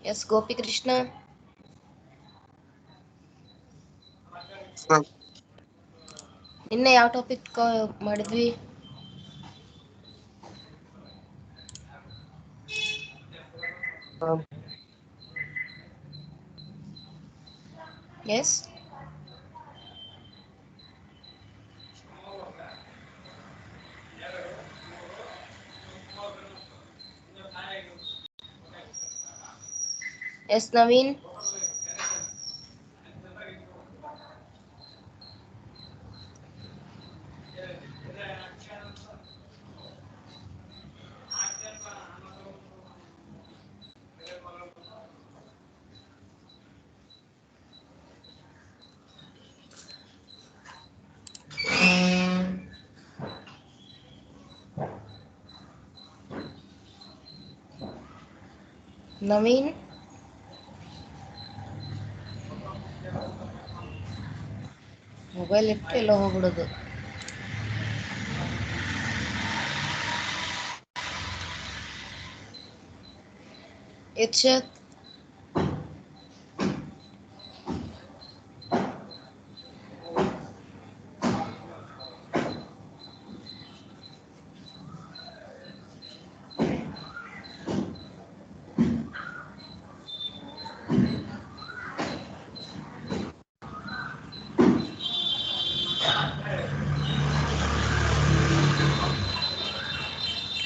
Yes, Gopi Krishna. Sir, ನಿನ್ನೆ ಯಾವ topic ಮಾಡಿದ್ವಿ? um, yes, yes Naveen. Naveen, mobile ಇಟ್ಟು ಎಲ್ಲೋ ಹೋಗ್ಬಿಡೋದು. Irshad,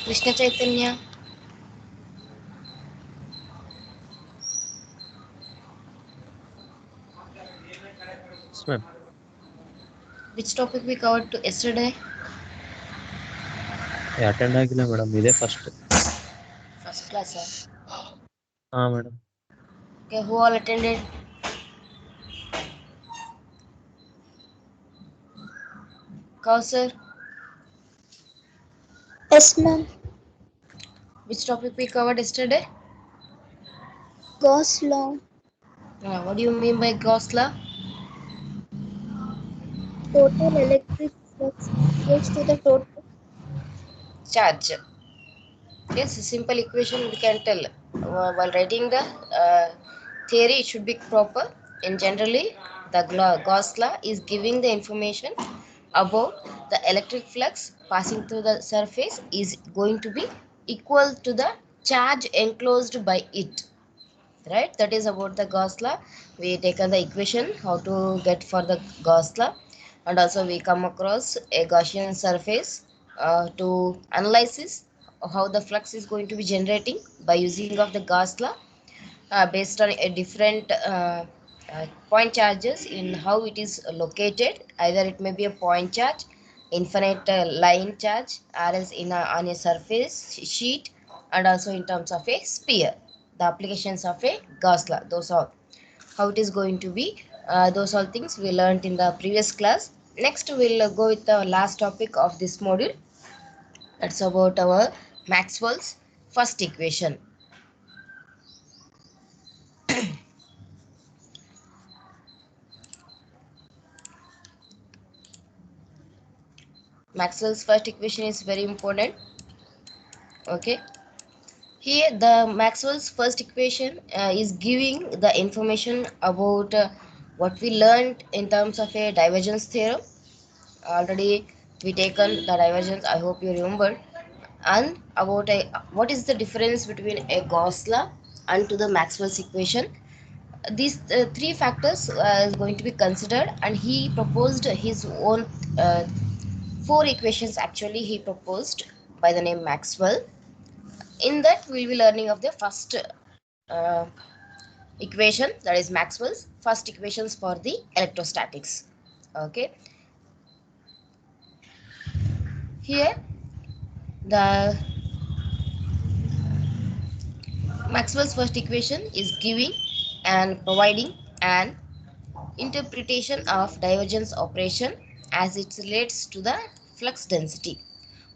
Krishna Chaitanya. Yes, ma'am. Which topic we covered to yesterday? Attend ಆಗಿಲ್ಲ ಮೇಡಮ್, ಇದೇ ಫಸ್ಟ್. First class. ಹಾಂ madam. Okay, who all attended? Kausar, Yes, ma'am. which topic we covered yesterday? Gauss law. What do you mean by Gauss law? Total electric flux equals to the total. Charge. Yes, simple equation we can tell. While writing the theory, it should be proper. In generally, the Gauss law is giving the information about the electric flux passing through the surface is going to be equal to the charge enclosed by it. Right, that is about the Gauss law. We taken the equation how to get for the Gauss law, and also we come across a Gaussian surface to analysis how the flux is going to be generating by using of the Gauss law, based on a different point charges in how it is located. Either it may be a point charge, infinite line charge, or else on a surface sheet, and also in terms of a sphere. The applications of a Gauss law, those are how it is going to be. Those all things we learned in the previous class. Next we'll go with the last topic of this module. That's about our Maxwell's first equation. Maxwell's first equation is very important. Okay, here the Maxwell's first equation is giving the information about what we learned in terms of a divergence theorem. Already we taken the divergence, I hope you remember, and about a what is the difference between a Gauss law and to the Maxwell's equation. These three factors is going to be considered, and he proposed his own four equations. Actually, he proposed by the name Maxwell. In that, we will be learning of the first equation, that is Maxwell's first equations for the electrostatics. Okay, here the Maxwell's first equation is giving and providing an interpretation of divergence operation as it relates to the flux density.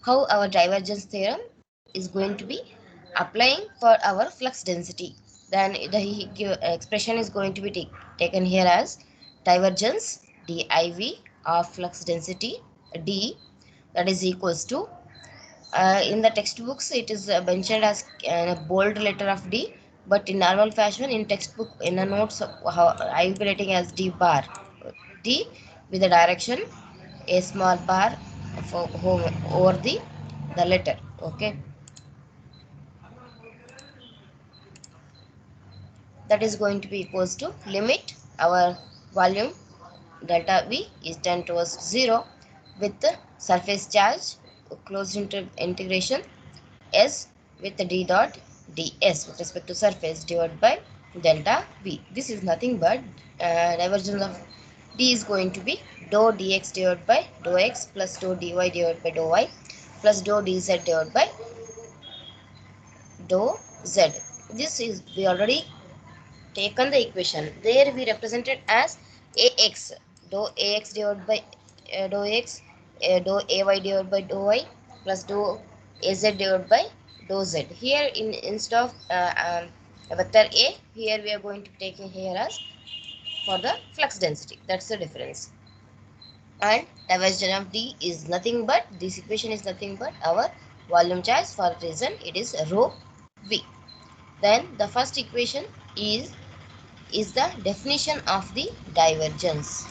How our divergence theorem is going to be applying for our flux density. Then the expression is going to be taken here as divergence div of flux density d, that is equals to, in the textbooks it is mentioned as a bold letter of d, but in normal fashion in textbook in a notes how I will be writing as d bar, d with the direction a small bar for home over the letter. Okay, that is going to be equals to limit our volume delta v is 10 towards 0 with the surface charge closed integration s with the d dot ds with respect to surface divided by delta v. This is nothing but divergence of d is going to be dou dx divided by dou x plus dou dy divided by dou y plus dou dz divided by dou z. This is we already taken the equation. There we represented as ax, dou ax divided by dou x, dou ay divided by dou y plus dou az divided by dou z. Here instead of vector a, here we are going to be taking here as for the flux density. That's the difference. And divergence of d is nothing but, this equation is nothing but our volume charge. For reason it is rho v. Then the first equation is the definition of the divergence.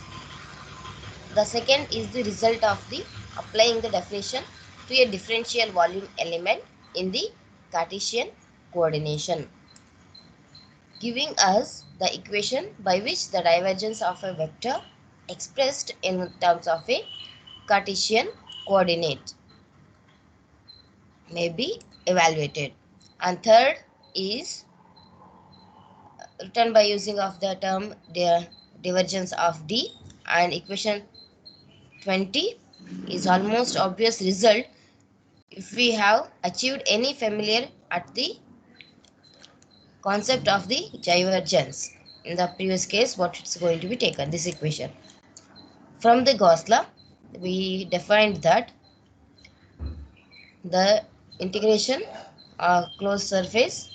The second is the result of the applying the definition to a differential volume element in the Cartesian coordination, giving us the equation by which the divergence of a vector expressed in terms of a Cartesian coordinate may be evaluated. And third is written by using of the term the divergence of d, and equation 20 is almost obvious result if we have achieved any familiar at the concept of the divergence. In the previous case, what it's going to be taken, this equation. From the Gauss law, we defined that the integration of closed surface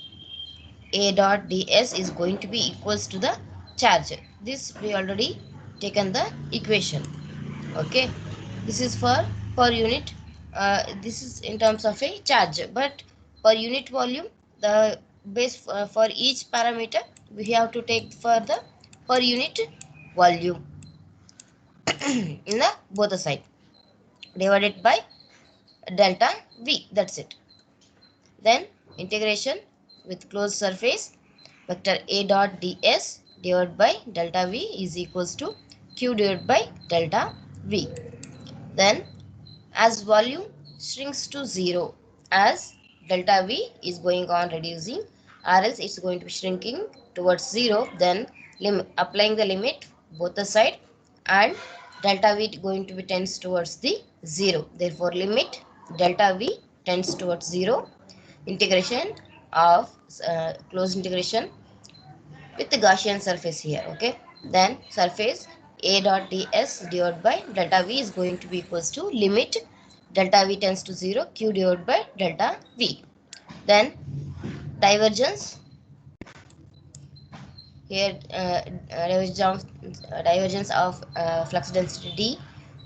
a dot ds is going to be equals to the charge. This we already taken the equation. Okay, this is for per unit, this is in terms of a charge, but per unit volume the base for each parameter we have to take for the per unit volume in the both the side divided by delta v. That's it. Then integration with closed surface vector a dot ds divided by delta v is equals to q divided by delta v. Then as volume shrinks to 0, as delta v is going on reducing or else it's going to be shrinking towards 0, then applying the limit both the side and delta v going to be tends towards the 0. Therefore limit delta v tends towards 0, integration of closed integration with the Gaussian surface here. Okay, then surface a dot ds divided by delta v is going to be equals to limit delta v tends to 0 q divided by delta v. Then divergence here, divergence of flux density d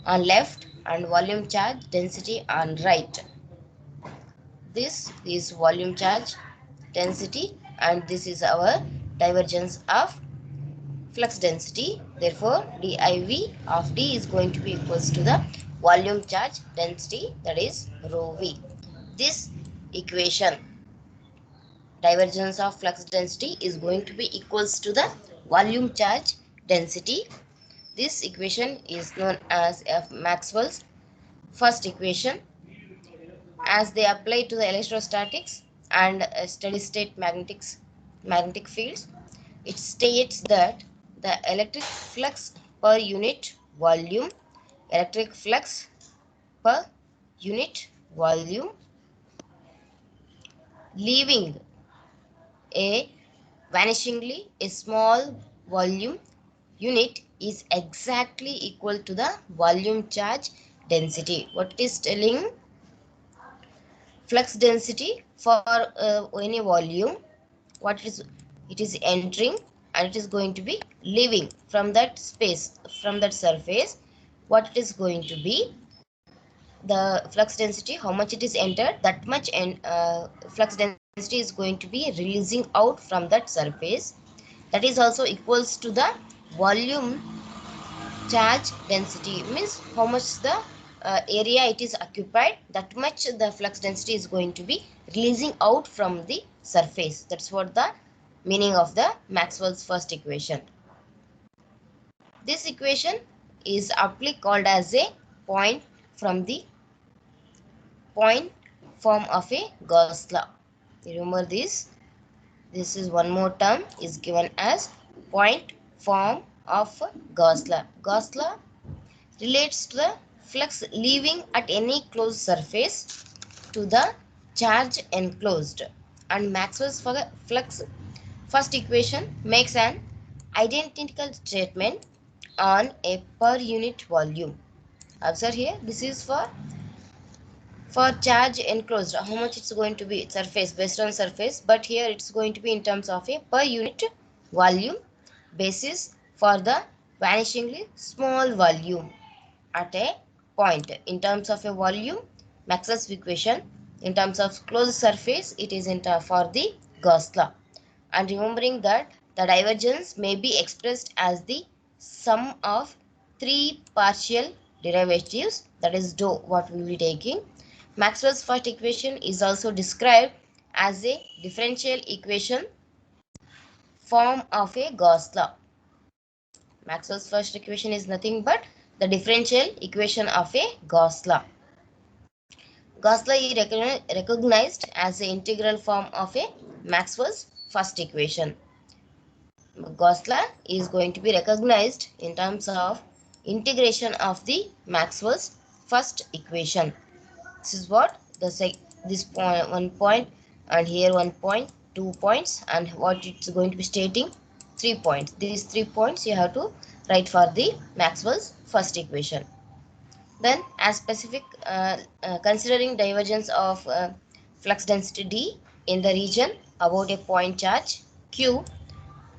on left and volume charge density on right. This is volume charge density and this is our divergence of flux density. Therefore div of d is going to be equals to the volume charge density, that is rho v. This equation divergence of flux density is going to be equals to the volume charge density. This equation is known as Maxwell's first equation, as they apply to the electrostatics and steady state magnetic fields. It states that the electric flux per unit volume, electric flux per unit volume leaving a vanishingly a small volume unit is exactly equal to the volume charge density. What it is telling, flux density for any volume, what it is entering and it is going to be leaving from that space, from that surface, what it is going to be the flux density, how much it is entered, that much flux density density is going to be releasing out from that surface. That is also equals to the volume charge density, means how much the area it is occupied, that much the flux density is going to be releasing out from the surface. That's what the meaning of the Maxwell's first equation. This equation is aptly called as a point from the point form of a Gauss law. Remember this. This is one more term is given as point form of Gauss law. Gauss law relates to the flux leaving at any closed surface to the charge enclosed, and Maxwell's flux first equation makes an identical statement on a per unit volume. Observe here, this is for charge enclosed, how much it's going to be surface based on surface, but here it's going to be in terms of a per unit volume basis for the vanishingly small volume at a point. In terms of a volume, Maxwell's equation, in terms of closed surface, it is for the Gauss law. And remembering that the divergence may be expressed as the sum of three partial derivatives, that is dou what we will be taking. Maxwell's first equation is also described as a differential equation form of a Gauss law. Maxwell's first equation is nothing but the differential equation of a Gauss law. Gauss law is recognized as the integral form of a Maxwell's first equation. Gauss law is going to be recognized in terms of integration of the Maxwell's first equation. This is what this point, 1 point, and here 1 point, 2 points, and what it's going to be stating 3 points. These 3 points you have to write for the Maxwell's first equation. Then, as specific, considering divergence of flux density D in the region about a point charge Q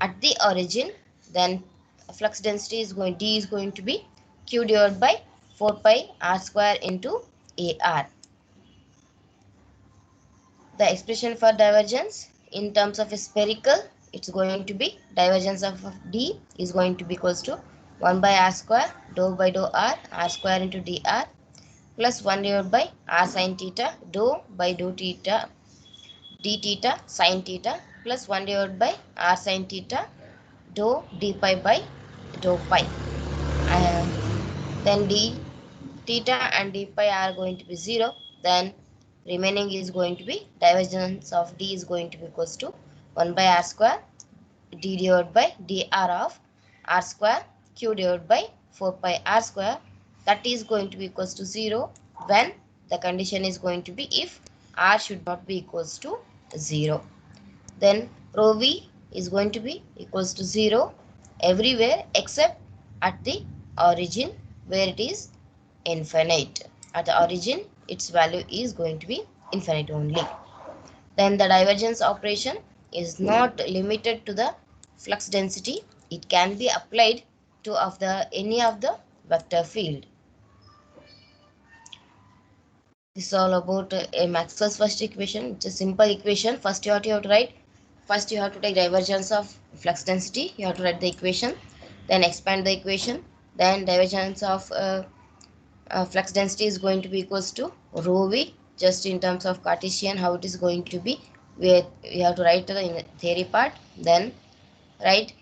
at the origin, then flux density is D is going to be Q divided by 4 pi r square into AR. The expression for divergence in terms of a spherical, it's going to be divergence of D is going to be equals to 1 by r square dou by dou r square into dr plus 1 divided by r sin theta dou by dou theta d theta sin theta plus 1 divided by r sin theta dou d pi by dou pi. Then d theta and d pi are going to be 0. Then remaining is going to be divergence of D is going to be equals to 1 by r square d divided by dr of r square q divided by 4 pi r square. That is going to be equals to 0 when the condition is going to be if r should not be equals to 0. Then rho v is going to be equals to 0 everywhere except at the origin where it is infinite. At the origin, its value is going to be infinite only. Then the divergence operation is not limited to the flux density. It can be applied to any of the vector field. This is all about a Maxwell's first equation. It's a simple equation. First you have to write. First you have to take divergence of flux density. You have to write the equation. Then expand the equation. Then divergence of flux density is going to be equals to rho v, just in terms of Cartesian how it is going to be. We have to write the theory part, then write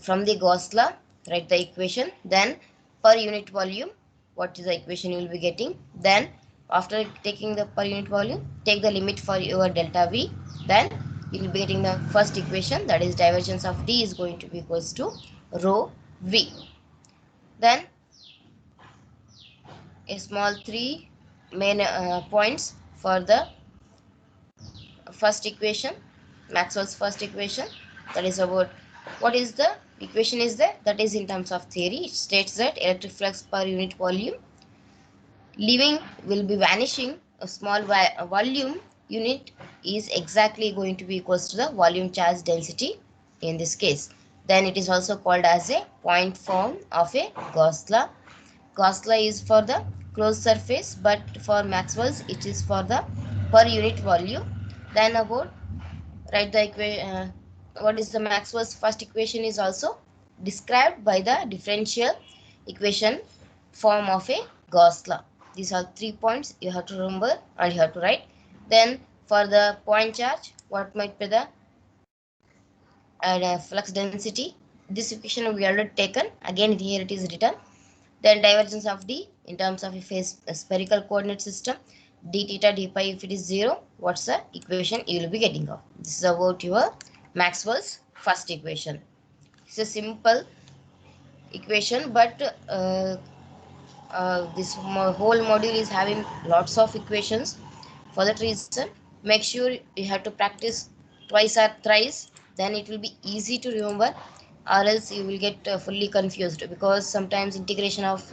from the Gauss law, write the equation, then per unit volume what is the equation you will be getting. Then after taking the per unit volume, take the limit for your delta v, then you will be getting the first equation, that is divergence of D is going to be equals to rho v. Then a small 3 main points for the first equation, Maxwell's first equation. That is about what is the equation is there, that is in terms of theory. It states that electric flux per unit volume leaving will be vanishing a small volume unit is exactly going to be equals to the volume charge density in this case. Then it is also called as a point form of a Gauss law. Gauss law is for the closed surface, but for Maxwell's it is for the per unit volume. Then about write the equation. What is the Maxwell's first equation is also described by the differential equation form of a Gauss law. These are 3 points you have to remember and you have to write. Then for the point charge, what might be the flux density? This equation we already taken. Again here it is written. Then divergence of D in terms of a spherical coordinate system, d theta d pi, if it is 0, what's the equation you will be getting of? This is about your Maxwell's first equation. It's a simple equation, but this whole module is having lots of equations. For that reason, make sure you have to practice twice or thrice, then it will be easy to remember, or else you will get fully confused, because sometimes integration of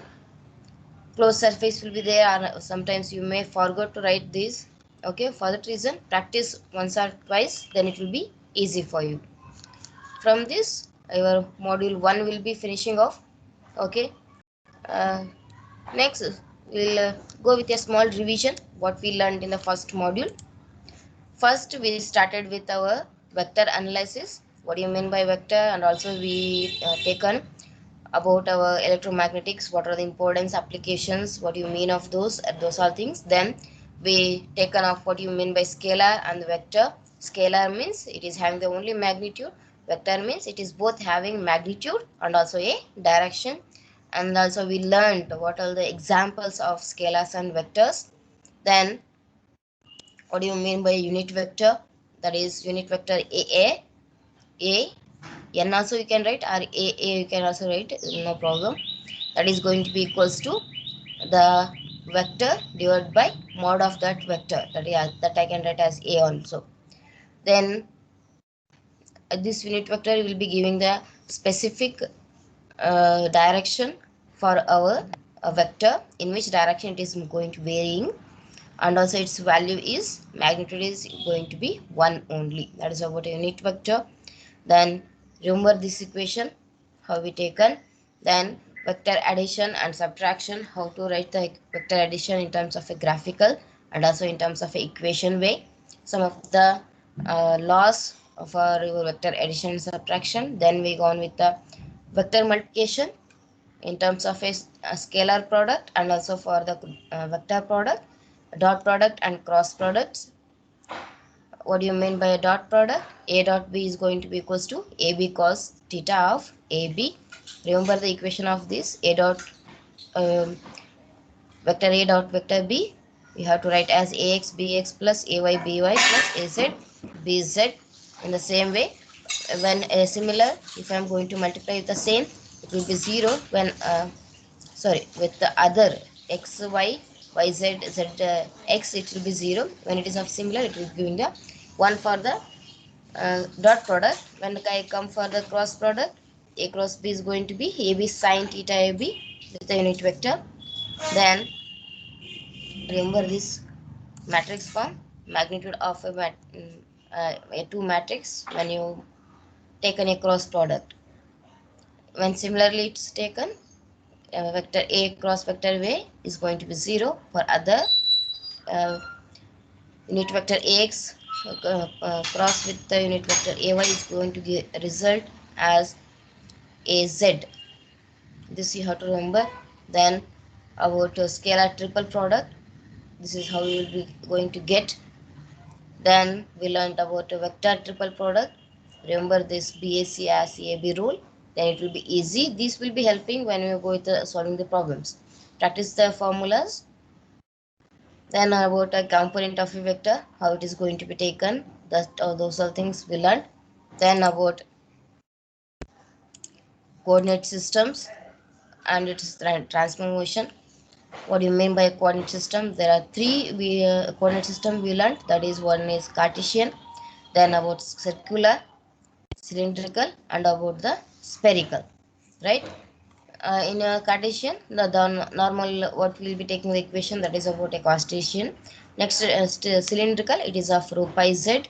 closed surface will be there, or sometimes you may forget to write this. Okay, for that reason, practice once or twice, then it will be easy for you. From this, your module 1 will be finishing off. Okay, uh, next we'll go with a small revision what we learned in the first module. First, we started with our vector analysis. What do you mean by vector? And also we taken about our electromagnetics, what are the importance applications, what do you mean of those are things. Then we taken off what you mean by scalar and vector. Scalar means it is having the only magnitude, vector means it is both having magnitude and also a direction. And also we learned what are the examples of scalars and vectors. Then what do you mean by unit vector? That is unit vector a n also you can write, or a you can also write, no problem. That is going to be equals to the vector divided by mod of that vector, that I can write as a also. Then this unit vector will be giving the specific direction for our vector, in which direction it is going to varying, and also its value is magnitude is going to be 1 only. That is about a unit vector. Then remember this equation how we taken. Then vector addition and subtraction, how to write the vector addition in terms of a graphical and also in terms of a equation way. Some of the laws of our vector addition and subtraction. Then we go on with the vector multiplication in terms of a scalar product, and also for the vector product, dot product and cross products. What do you mean by a dot product? A dot B is going to be equals to AB cos theta of AB. Remember the equation of this A dot vector A dot vector B. We have to write as AX BX plus AY BY plus AZ BZ. In the same way, when similar, if I am going to multiply with the same, it will be 0 when with the other x y y z z x, it will be 0. When it is of similar, it will be giving the 1 for the dot product. When I come for the cross product, a cross b is going to be ab sine theta ab with the unit vector. Then remember this matrix form, magnitude of a two matrix when you taken a cross product. When similarly it's taken, vector a cross vector a is going to be 0. For other uh, unit vector ax cross with the unit vector ay is going to give result as az. This you have to remember. Then about scalar triple product, this is how you will be going to get. Then we learned about a vector triple product. Remember this BAC as AB rule, then it will be easy. This will be helping when you go with solving the problems. Practice the formulas. Then about a component of a vector, how it is going to be taken, those are things we learned. Then about coordinate systems and its transformation. What do you mean by a coordinate system? There are three coordinate system we learned. That is, one is Cartesian, then about circular, cylindrical, and about the spherical, right? In a Cartesian, the normal what we will be taking the equation, that is about a Cartesian. Next, cylindrical, it is of rho pi z.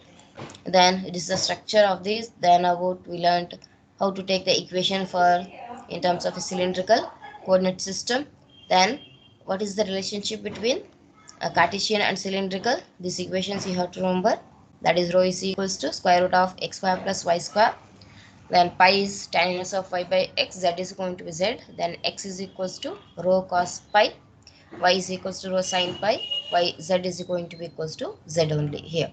Then it is the structure of this. Then about we learned how to take the equation for in terms of a cylindrical coordinate system. Then what is the relationship between Cartesian and cylindrical? These equations you have to remember. that is rho is equals to square root of x square plus y square. Then pi is tan inverse of y by x, z is going to be z. Then x is equals to rho cos pi, y is equals to rho sin pi, z is going to be equals to z only here.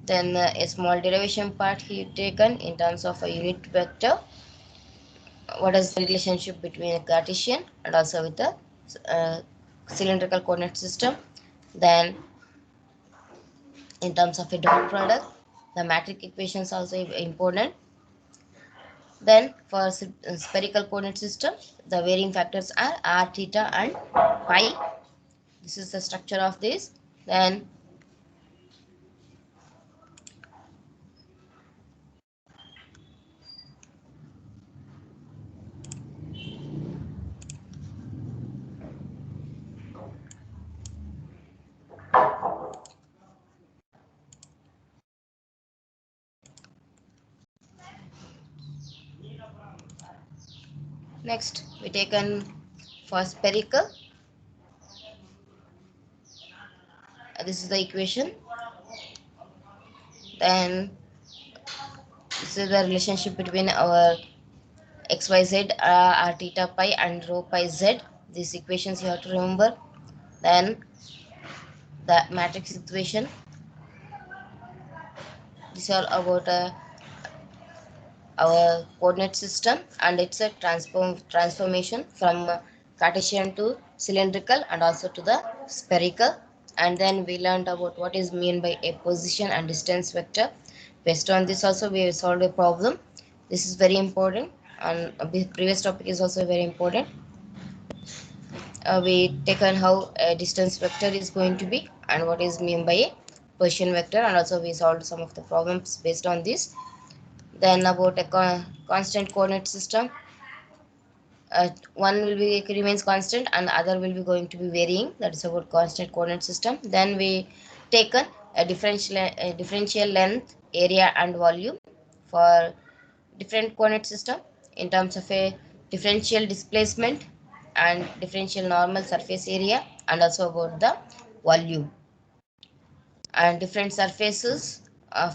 Then a small derivation part here taken in terms of a unit vector. What is the relationship between a Cartesian and also with the cylindrical coordinate system? Then in terms of a dot product, the matrix equations also important. Then for spherical coordinate system, the varying factors are r, theta and pi. This is the structure of this. Then next we taken for spherical. This is the equation. Then this is the relationship between our xyz, r theta pi and rho pi z. These equations you have to remember. Then the matrix equation. This is all about our coordinate system, and it's a transformation from Cartesian to cylindrical and also to the spherical. And then we learned about what is meant by a position and distance vector. Based on this also we solved a problem. This is very important, and the previous topic is also very important. We taken how a distance vector is going to be and what is meant by a position vector, and also we solved some of the problems based on this. Then about a constant coordinate system, one will be remains constant and other will be going to be varying. That is about constant coordinate system. Then we taken a differential length, area and volume for different coordinate system in terms of a differential displacement and differential normal surface area, and also about the volume and different surfaces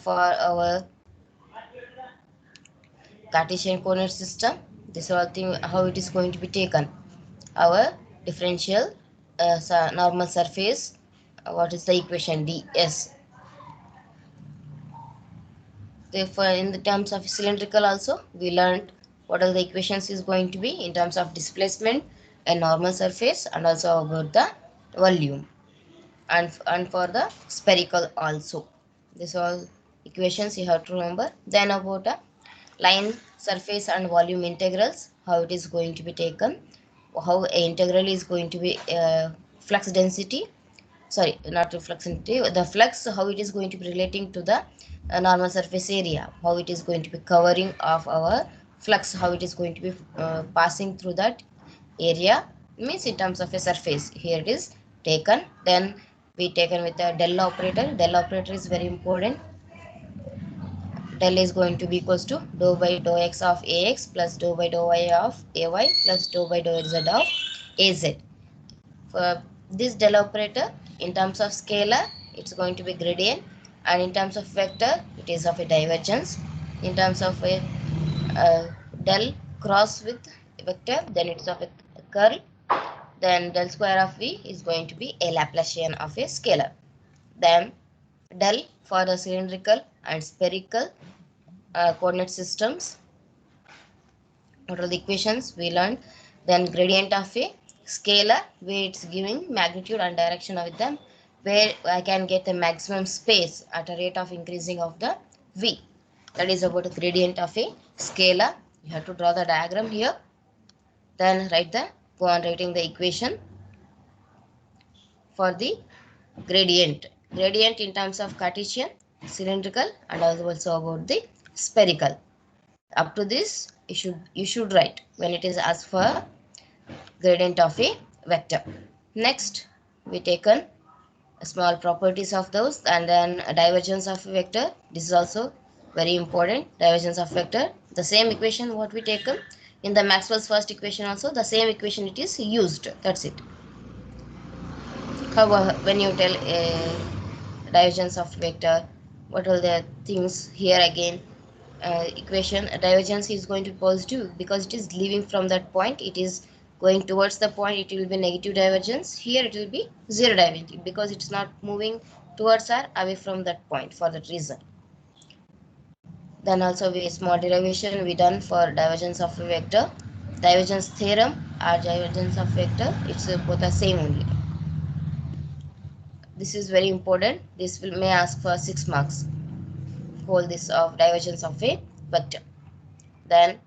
for our Cartesian coordinate system. This whole thing how it is going to be taken. Our differential normal surface. What is the equation? ds. Therefore, in the terms of cylindrical also, we learned what are the equations is going to be in terms of displacement and normal surface, and also about the volume. And for the spherical also. These all equations you have to remember. Then about a line, surface and volume integrals, how it is going to be taken, how a integral is going to be flux density, sorry, not the flux density, the flux, how it is going to be relating to the normal surface area, how it is going to be covering of our flux, how it is going to be passing through that area, means in terms of a surface. Here it is taken. Then we taken with the del operator. Del operator is very important. Del is going to be equals to dou by dou x of ax plus dou by dou y of ay plus dou by dou z of az. For this del operator, in terms of scalar, it's going to be gradient, and in terms of vector, it is of a divergence. In terms of a del cross with vector, then it's of a curl. Then del square of v is going to be a Laplacian of a scalar. Then del for the cylindrical and spherical coordinate systems. What are the equations we learned? Then gradient of a scalar, where it's giving magnitude and direction of them, where I can get the maximum space at a rate of increasing of the v. That is about the gradient of a scalar. You have to draw the diagram here. Then go on writing the equation for the gradient. Gradient in terms of Cartesian, cylindrical, and also about the spherical. Up to this, you should write when it is asked for gradient of a vector. Next, we taken small properties of those, and then a divergence of a vector. This is also very important. Divergence of vector. The same equation what we taken in the Maxwell's first equation also, the same equation it is used. That's it. However, when you tell divergence of vector. What are the things here again? Equation divergence is going to be positive because it is leaving from that point, it is going towards the point, it will be negative divergence. Here it will be zero divergence because it's not moving towards or away from that point, for that reason. Then also we small derivation we done for divergence of a vector. Divergence theorem or divergence of vector, it's both the same only. This is very important. This will may ask for 6 marks. Whole this of divergence of a vector. Then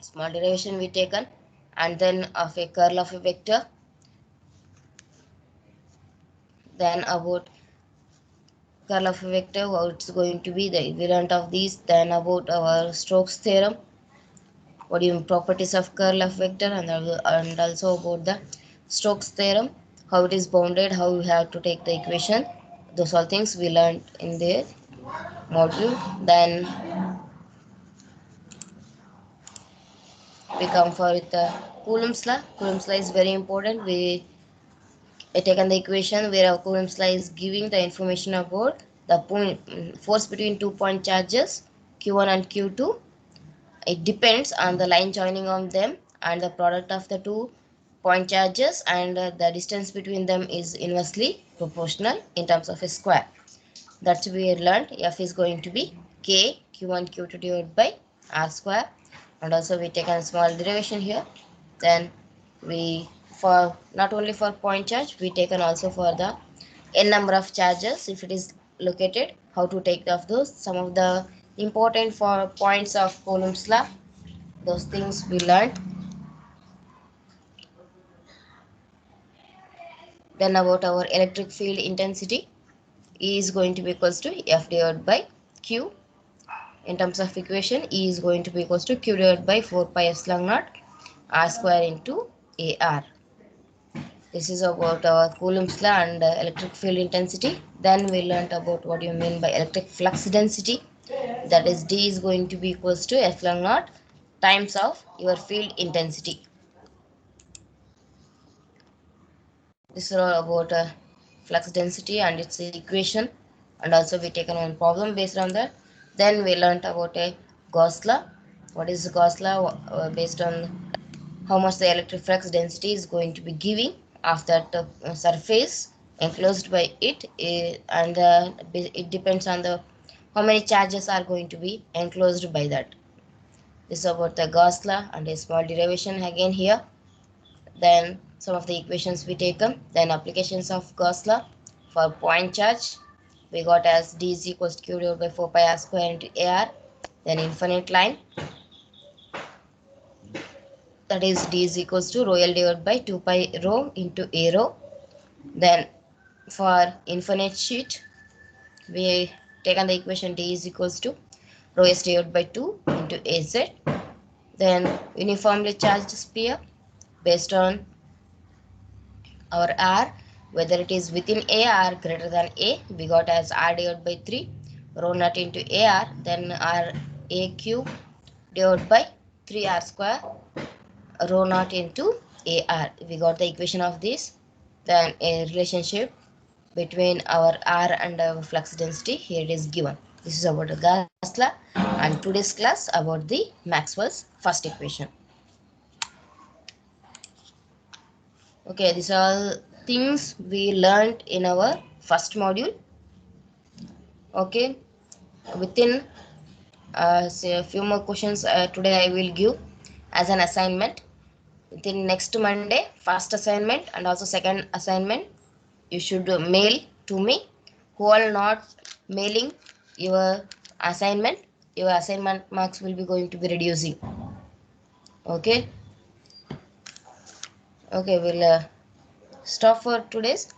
small derivation we taken, and then of a curl of a vector. Then about curl of a vector, how it's going to be the equivalent of these. Then about our Stokes theorem, what do you mean properties of curl of vector, and also about the Stokes theorem, how it is bounded, how we have to take the equation. Those all things we learned in the module. Then we come for the Coulomb's law. Coulomb's law is very important. We taken the equation where our Coulomb's law is giving the information about the force between 2 point charges Q1 and Q2. It depends on the line joining on them and the product of the 2 point charges, and the distance between them is inversely proportional in terms of a square. That's we learned. F is going to be K Q1 Q2 divided by R square, and also we take a small derivation here. Then we, for not only for point charge, we taken also for the n number of charges if it is located, how to take of those, some of the important for points of Coulomb's law, those things we learned. Then about our electric field intensity, E is going to be equals to F divided by Q. In terms of equation, E is going to be equals to Q divided by 4 pi epsilon naught R square into AR. This is about our Coulomb's law and electric field intensity. Then we learnt about what you mean by electric flux density. That is, D is going to be equals to epsilon naught times of your field intensity. This is all about flux density and its equation, and also we taken one problem based on that. Then we learnt about a Gauss law. What is Gauss law? Based on how much the electric flux density is going to be giving of that surface enclosed by it, and it depends on the how many charges are going to be enclosed by that. This is about the Gauss law and a small derivation again here. Then some of the equations we taken. Then applications of Gauss law for point charge, we got as D is equals to Q divided by 4 pi R square into AR. Then infinite line, that is D is equals to rho L divided by 2 pi rho into A rho. Then for infinite sheet, we taken the equation D is equals to rho S divided by 2 into AZ. Then uniformly charged sphere, based on our R, whether it is within A or greater than A, we got as R divided by 3 rho naught into AR, then R A cube divided by 3R square rho naught into AR. We got the equation of this. Then a relationship between our R and our flux density here it is given. This is about the Gauss law, and today's class about the Maxwell's first equation. Okay, these are all things we learned in our first module. Okay, within say a few more questions today I will give as an assignment. Within next Monday, first assignment and also second assignment, you should mail to me. Who are not mailing your assignment marks will be going to be reducing. Okay, we'll stop for today's.